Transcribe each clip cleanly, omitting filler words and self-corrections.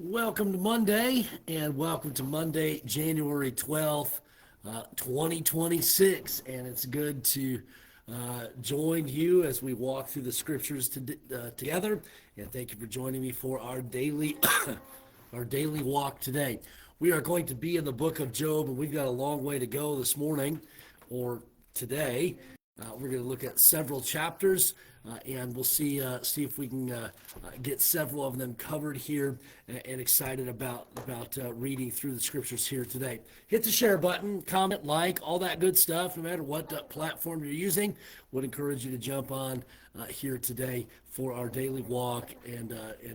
Welcome to Monday, and welcome to Monday, January 12th, 2026. And it's good to join you as we walk through the scriptures together. And thank you for joining me for our daily our daily walk today. We are going to be in the book of Job, and we've got a long way to go this morning or today. We're going to look at several chapters, and we'll see if we can get several of them covered here, and excited about reading through the scriptures here today. Hit the share button, comment, like, all that good stuff. No matter what platform you're using, would encourage you to jump on here today for our daily walk and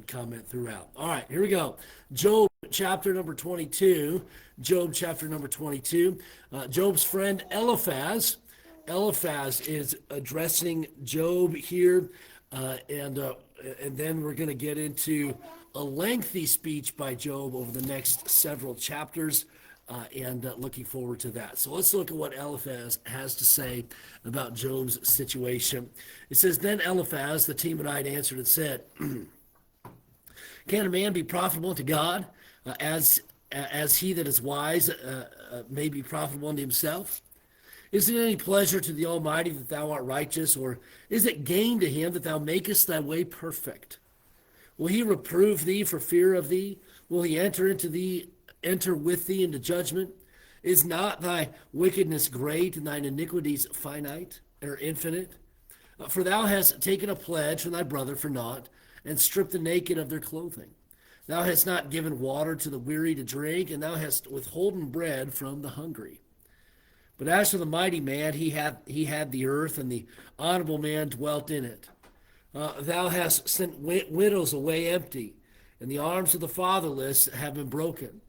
comment throughout. All right, here we go. Job chapter number 22. Job chapter number 22. Job's friend Eliphaz is addressing Job here, and then we're going to get into a lengthy speech by Job over the next several chapters, and looking forward to that. So let's look at what Eliphaz has to say about Job's situation. It says, "Then Eliphaz the Temanite answered and said, 'Can a man be profitable unto God, as he that is wise may be profitable unto himself? Is it any pleasure to the Almighty that thou art righteous, or is it gain to him that thou makest thy way perfect? Will he reprove thee for fear of thee? Will he enter with thee into judgment? Is not thy wickedness great, and thine iniquities finite or infinite? For thou hast taken a pledge from thy brother for naught, and stripped the naked of their clothing. Thou hast not given water to the weary to drink, and thou hast withholden bread from the hungry. But as for the mighty man, he had the earth, and the honorable man dwelt in it. Thou hast sent widows away empty, and the arms of the fatherless have been broken.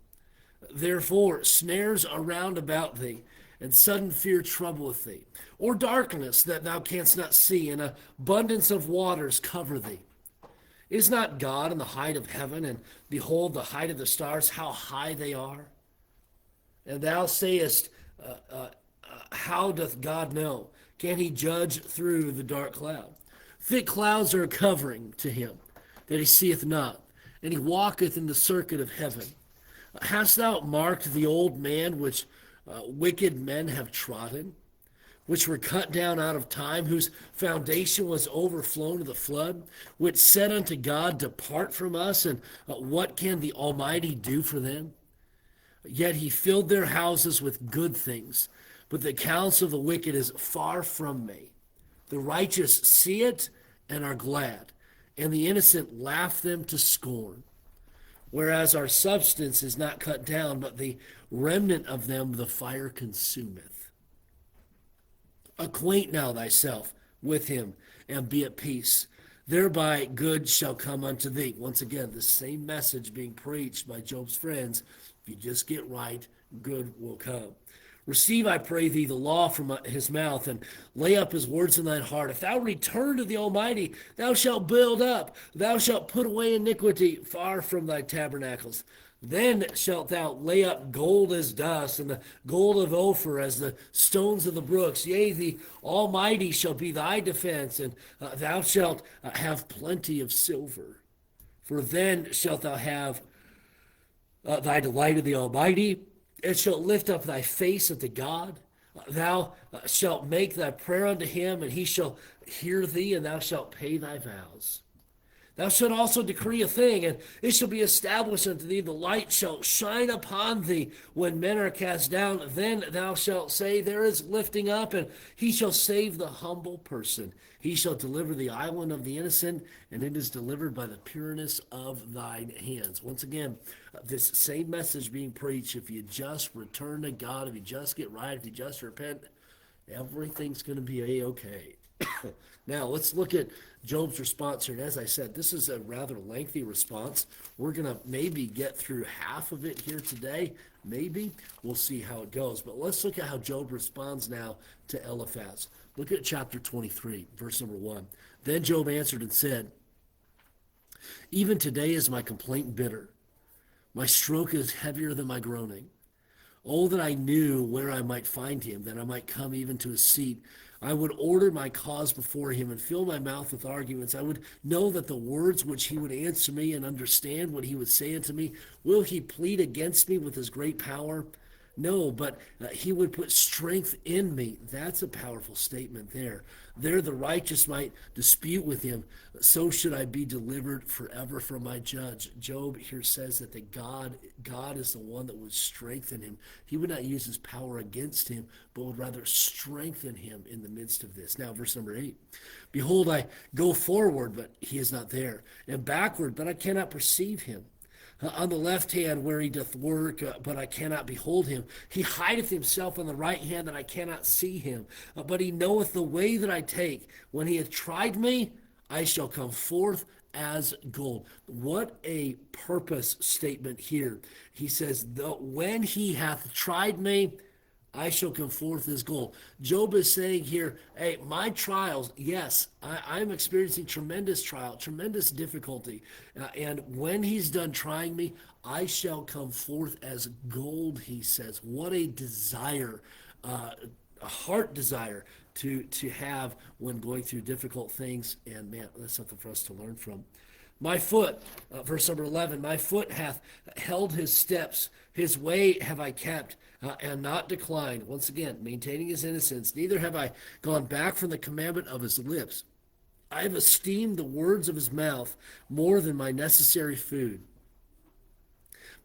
Therefore snares are round about thee, and sudden fear troubleth thee, or darkness that thou canst not see, and abundance of waters cover thee. Is not God in the height of heaven, and behold the height of the stars, how high they are? And thou sayest, how doth God know? Can he judge through the dark cloud? Thick clouds are a covering to him, that he seeth not, and he walketh in the circuit of heaven. Hast thou marked the old man which wicked men have trodden, which were cut down out of time, whose foundation was overflown of the flood, which said unto God, Depart from us, and what can the Almighty do for them? Yet he filled their houses with good things, but the accounts of the wicked is far from me. The righteous see it and are glad, and the innocent laugh them to scorn. Whereas our substance is not cut down, but the remnant of them the fire consumeth. Acquaint now thyself with him, and be at peace. Thereby good shall come unto thee." Once again, the same message being preached by Job's friends. If you just get right, good will come. "Receive, I pray thee, the law from his mouth, and lay up his words in thine heart. If thou return to the Almighty, thou shalt build up. Thou shalt put away iniquity far from thy tabernacles. Then shalt thou lay up gold as dust, and the gold of Ophir as the stones of the brooks. Yea, the Almighty shall be thy defense, and thou shalt have plenty of silver. For then shalt thou have thy delight of the Almighty, and shalt lift up thy face unto God. Thou shalt make thy prayer unto him, and he shall hear thee, and thou shalt pay thy vows. Thou shalt also decree a thing, and it shall be established unto thee. The light shall shine upon thee when men are cast down. Then thou shalt say, There is lifting up, and he shall save the humble person. He shall deliver the island of the innocent, and it is delivered by the pureness of thine hands." Once again, this same message being preached. If you just return to God, if you just get right, if you just repent, everything's going to be a-okay. Now, let's look at Job's response here. And as I said, this is a rather lengthy response. We're going to maybe get through half of it here today. Maybe. We'll see how it goes. But let's look at how Job responds now to Eliphaz. Look at chapter 23, verse number 1. "Then Job answered and said, Even today is my complaint bitter. My stroke is heavier than my groaning. Oh, that I knew where I might find him, that I might come even to his seat. I would order my cause before him and fill my mouth with arguments. I would know that the words which he would answer me and understand what he would say unto me. Will he plead against me with his great power? No, but he would put strength in me. That's a powerful statement there. There the righteous might dispute with him. So should I be delivered forever from my judge. Job here says that God is the one that would strengthen him. He would not use his power against him, but would rather strengthen him in the midst of this. Now, verse number 8. Behold, I go forward, but he is not there, and backward, but I cannot perceive him. On the left hand where he doth work, but I cannot behold him. He hideth himself on the right hand, that I cannot see him. But he knoweth the way that I take. When he hath tried me, I shall come forth as gold. What a purpose statement here. He says, when he hath tried me, I shall come forth as gold. Job is saying here, hey, my trials, yes, I'm experiencing tremendous trial, tremendous difficulty. And when he's done trying me, I shall come forth as gold, he says. What a desire, a heart desire to have when going through difficult things. And man, that's something for us to learn from. My foot, verse number 11, my foot hath held his steps, his way have I kept, and not declined. Once again, maintaining his innocence. Neither have I gone back from the commandment of his lips. I have esteemed the words of his mouth more than my necessary food.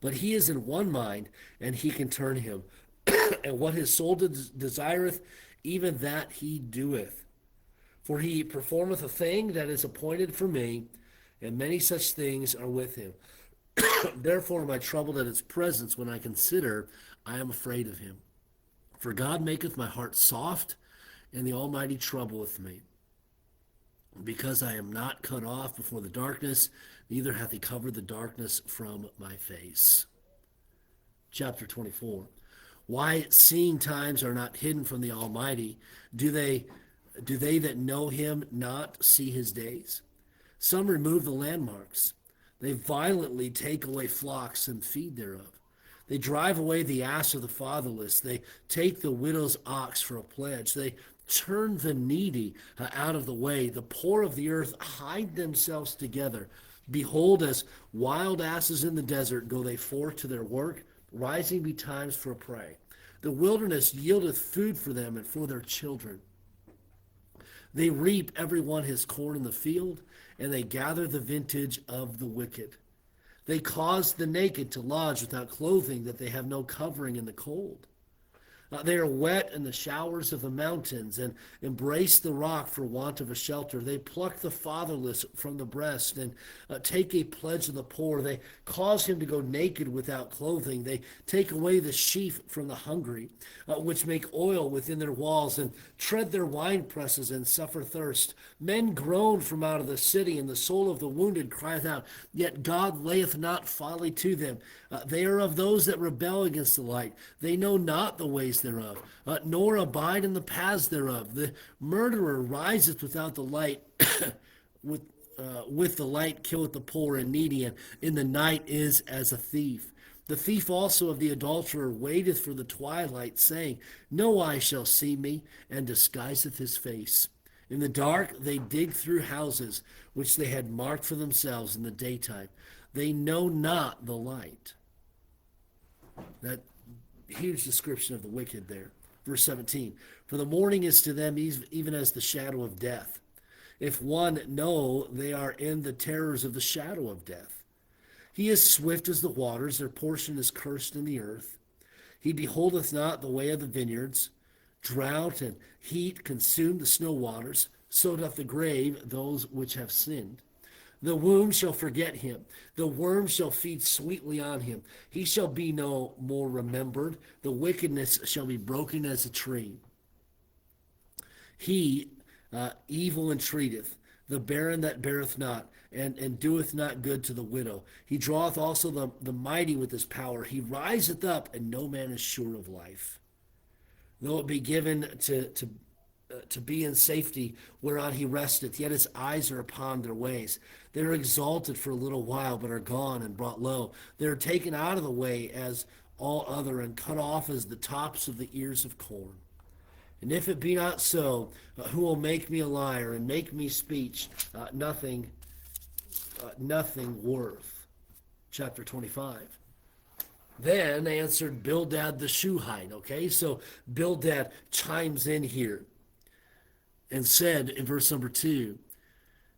But he is in one mind, and he can turn him. And what his soul desireth, even that he doeth. For he performeth a thing that is appointed for me, and many such things are with him. Therefore am I troubled at his presence. When I consider, I am afraid of him. For God maketh my heart soft, and the Almighty troubleth me. Because I am not cut off before the darkness, neither hath he covered the darkness from my face. Chapter 24. Why seeing times are not hidden from the Almighty? Do they that know him not see his days? Some remove the landmarks. They violently take away flocks and feed thereof. They drive away the ass of the fatherless. They take the widow's ox for a pledge. They turn the needy out of the way. The poor of the earth hide themselves together. Behold, as wild asses in the desert go they forth to their work, rising betimes for prey. The wilderness yieldeth food for them and for their children. They reap every one his corn in the field, and they gather the vintage of the wicked. They cause the naked to lodge without clothing, that they have no covering in the cold. They are wet in the showers of the mountains, and embrace the rock for want of a shelter. They pluck the fatherless from the breast, and take a pledge of the poor. They cause him to go naked without clothing. They take away the sheaf from the hungry, which make oil within their walls, and tread their wine presses, and suffer thirst. Men groan from out of the city, and the soul of the wounded crieth out. Yet God layeth not folly to them. They are of those that rebel against the light. They know not the ways thereof, nor abide in the paths thereof. The murderer riseth without the light, with the light killeth the poor and needy, and in the night is as a thief. The thief also of the adulterer waiteth for the twilight, saying, no eye shall see me, and disguiseth his face. In the dark they dig through houses, which they had marked for themselves in the daytime. They know not the light. That huge description of the wicked there. Verse 17, for the morning is to them even as the shadow of death. If one know, they are in the terrors of the shadow of death. He is swift as the waters, their portion is cursed in the earth. He beholdeth not the way of the vineyards. Drought and heat consume the snow waters, so doth the grave those which have sinned. The womb shall forget him. The worm shall feed sweetly on him. He shall be no more remembered. The wickedness shall be broken as a tree. He evil entreateth, the barren that beareth not, and doeth not good to the widow. He draweth also the mighty with his power. He riseth up, and no man is sure of life. Though it be given to be in safety whereon he resteth, yet his eyes are upon their ways. They are exalted for a little while, but are gone and brought low. They are taken out of the way as all other, and cut off as the tops of the ears of corn. And if it be not so, who will make me a liar and make me speech nothing worth? Chapter 25. Then answered Bildad the Shuhite. Okay, so Bildad chimes in here and said in verse number 2,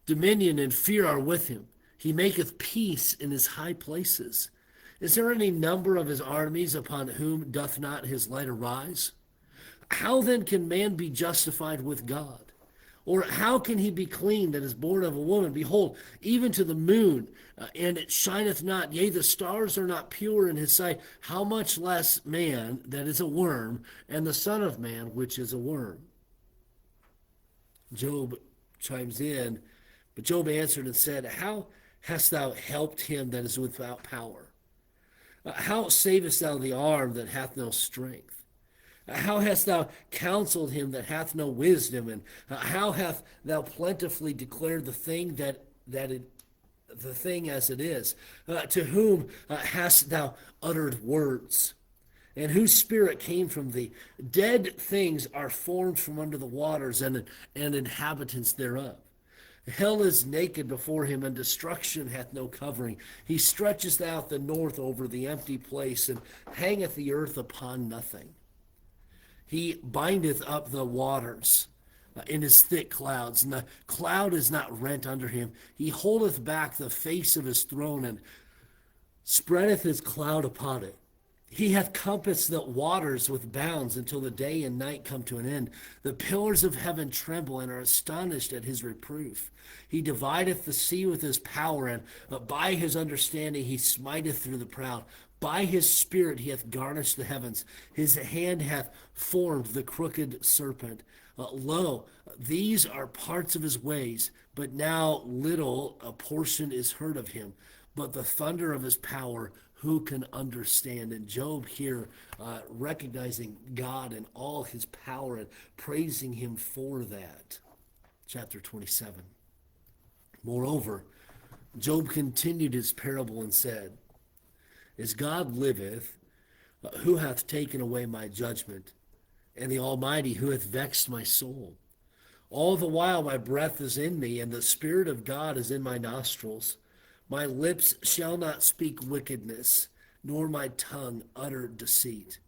dominion and fear are with him. He maketh peace in his high places. Is there any number of his armies upon whom doth not his light arise? How then can man be justified with God? Or how can he be clean that is born of a woman? Behold, even to the moon, and it shineth not, yea, the stars are not pure in his sight. How much less man that is a worm, and the Son of Man, which is a worm? Job chimes in, but Job answered and said, how hast thou helped him that is without power? How savest thou the arm that hath no strength? How hast thou counseled him that hath no wisdom? And how hath thou plentifully declared the thing the thing as it is? To whom hast thou uttered words? And whose spirit came from thee? Dead things are formed from under the waters, and inhabitants thereof. Hell is naked before him, and destruction hath no covering. He stretcheth out the north over the empty place, and hangeth the earth upon nothing. He bindeth up the waters in his thick clouds, and the cloud is not rent under him. He holdeth back the face of his throne, and spreadeth his cloud upon it. He hath compassed the waters with bounds until the day and night come to an end. The pillars of heaven tremble and are astonished at his reproof. He divideth the sea with his power, and by his understanding he smiteth through the proud. By his spirit he hath garnished the heavens. His hand hath formed the crooked serpent. Lo, these are parts of his ways, but now little a portion is heard of him. But the thunder of his power, who can understand? And Job here recognizing God and all his power and praising him for that. Chapter 27. Moreover, Job continued his parable and said, as God liveth, who hath taken away my judgment, and the Almighty, who hath vexed my soul? All the while my breath is in me, and the Spirit of God is in my nostrils. My lips shall not speak wickedness, nor my tongue utter deceit.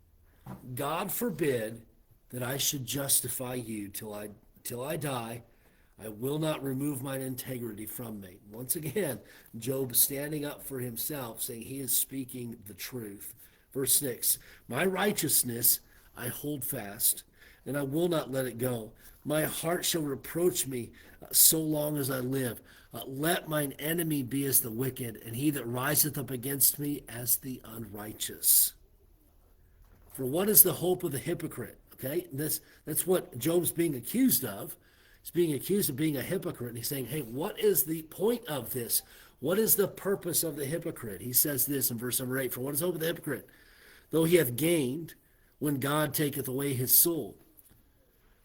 God forbid that I should justify you till I die. I will not remove mine integrity from me. Once again, Job standing up for himself, saying he is speaking the truth. Verse 6, my righteousness I hold fast, and I will not let it go. My heart shall reproach me so long as I live. Let mine enemy be as the wicked, and he that riseth up against me as the unrighteous. For what is the hope of the hypocrite? Okay, that's what Job's being accused of. He's being accused of being a hypocrite. And he's saying, hey, what is the point of this? What is the purpose of the hypocrite? He says this in verse number 8, for what is the hope of the hypocrite? Though he hath gained, when God taketh away his soul.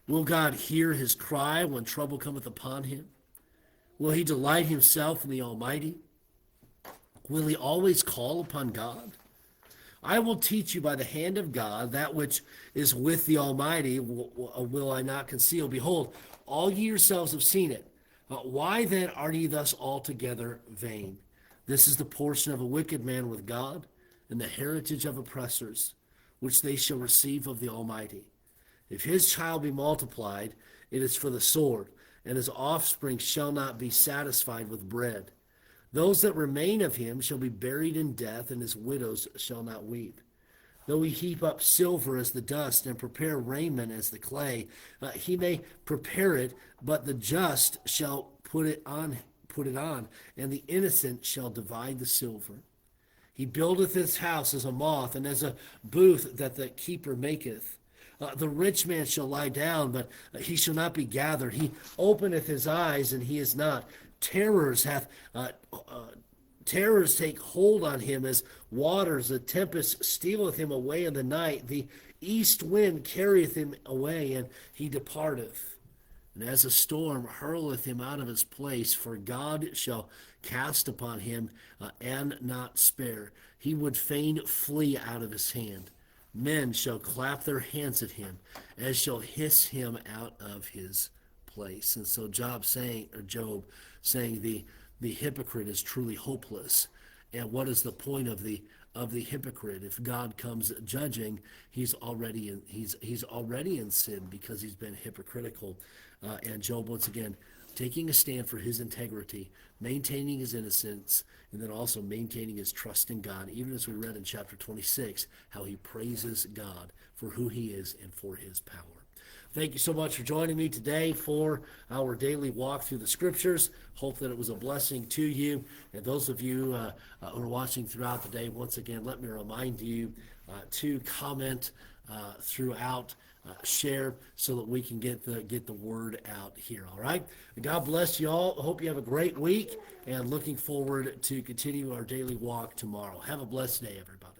Will God hear his cry when trouble cometh upon him? Will he delight himself in the Almighty? Will he always call upon God? I will teach you by the hand of God that which is with the Almighty will I not conceal. Behold, all ye yourselves have seen it. Why then are ye thus altogether vain? This is the portion of a wicked man with God, and the heritage of oppressors, which they shall receive of the Almighty. If his child be multiplied, it is for the sword, and his offspring shall not be satisfied with bread. Those that remain of him shall be buried in death, and his widows shall not weep. Though he heap up silver as the dust, and prepare raiment as the clay, he may prepare it, but the just shall put it on, and the innocent shall divide the silver. He buildeth his house as a moth, and as a booth that the keeper maketh. The rich man shall lie down, but he shall not be gathered. He openeth his eyes, and he is not. Terrors take hold on him as waters. The tempest stealeth him away in the night. The east wind carrieth him away, and he departeth. And as a storm hurleth him out of his place, for God shall cast upon him and not spare. He would fain flee out of his hand. Men shall clap their hands at him, as shall hiss him out of his place. And so Job saying the hypocrite is truly hopeless. And what is the point of the hypocrite? If God comes judging, he's already in sin because he's been hypocritical. And Job, once again, taking a stand for his integrity, maintaining his innocence, and then also maintaining his trust in God, even as we read in chapter 26, how he praises God for who he is and for his power. Thank you so much for joining me today for our daily walk through the scriptures. Hope that it was a blessing to you. And those of you who are watching throughout the day, once again, let me remind you to comment throughout, share, so that we can get the word out here. All right. God bless you all. Hope you have a great week, and looking forward to continue our daily walk tomorrow. Have a blessed day, everybody.